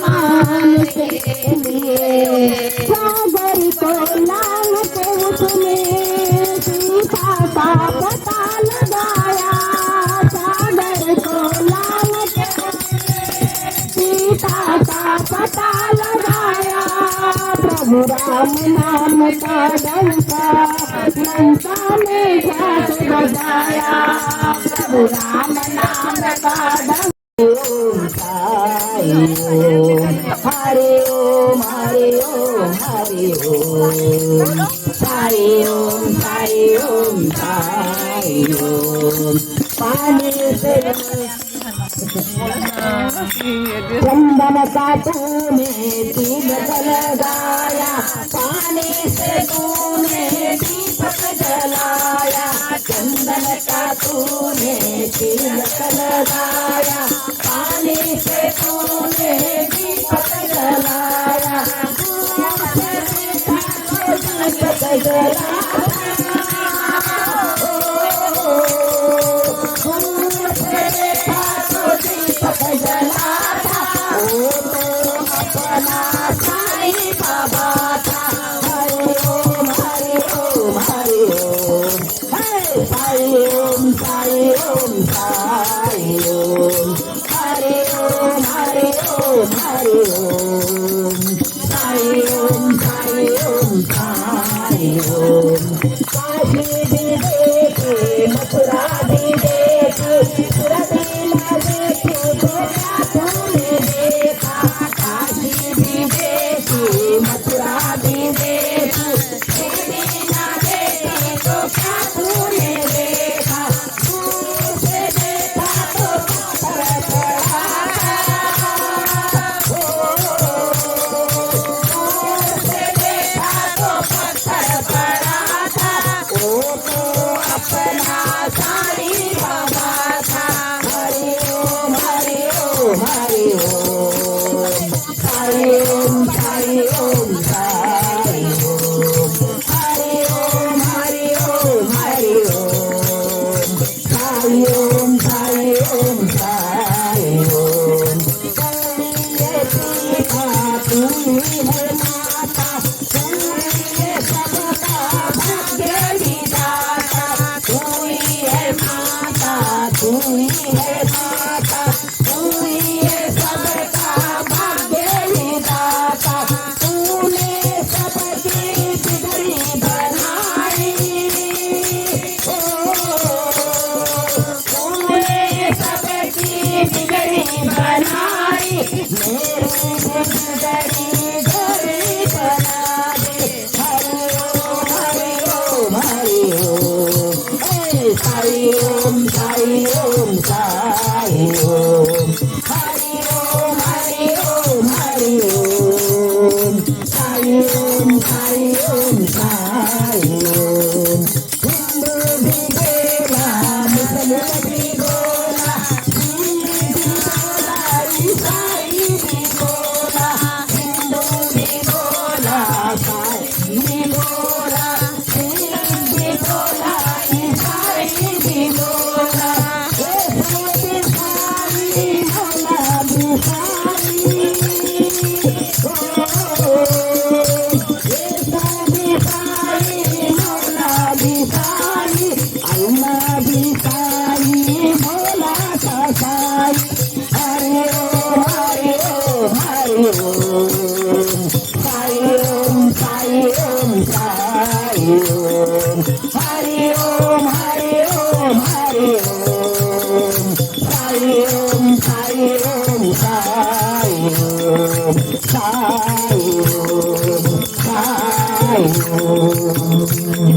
मान के लिए सागर को लांग के उसने सीता का पता लगाया। सागर को लांग के सीता का पता लगाया। प्रभु राम नाम का डंका लंका में जाके बजाया। प्रभु राम नाम का डंका हरि ओम हरि ओम हरि ओम हरि ओम हरि ओम हरि ओम हरि ओम। पानी से चंदन का तूने दीपक लगाया। पानी से तूने दीपक जलाया। चंदन का तूने तिलक लगाया। पानी से तूने दीपक जलाया। दीपक जलाया। जलाता वो तो अपना साईं बाबा था। हरि ओम हरि ओम हरि ओम साई ओम साई ओम साई ओम हरि ओम हरि ओम हरि ओम साई ओम साई ओम साई ओम। काशी भी देखे मथुरा भी देखे सुरती न देखे तो क्या तूने देखा। काशी भी देखी मथुरा भी देखी सुरती न देखे तो क्या तूने देखा। दूर से देखा तो पत्थर पड़ा दूर से देखा तो पत्थर पड़ा था। वो तो अपना साईं बाबा था। हरि ओम हरि ओम हरि ओम साई ओम साई ओम साई ओम हरि ओम हरि ओम हरि ओम साई ओम साई ओम साई ओम। सीता तू ही है माता तू ही है सबका भाग्य विधाता। तू ही है माता तू ही है माता तू ही है सबका भाग्य विधाता। तूने सबकी बिगड़ी बनाई। तूने सबकी बिगड़ी बनाई। मेरी बिगड़ी घड़ी बना दे। हरि ओम हरि ओम साई ओम साई ओम साई ओम हरि ओम हरि ओम हरि ओम साई ओम साई ओम साई ओम। हिंदू भी बोला मुसलमान भी बोला सिख भी बोला ईसाई भी बोला। हिंदू भी बोला साई भी बोला सिख भी बोला ईसाई भी बोला। बिहारी भोला बिहारी बिहारी भोला बिहारी अल्लाह बिहारी भोला का साई। हरि ओम हरि ओम हरि ओम साई ओम साई ओम साई ओम हरि ओम हरि ओम हरि ओम साई ओम साई ओम साई ओम साई ओम साई ओम।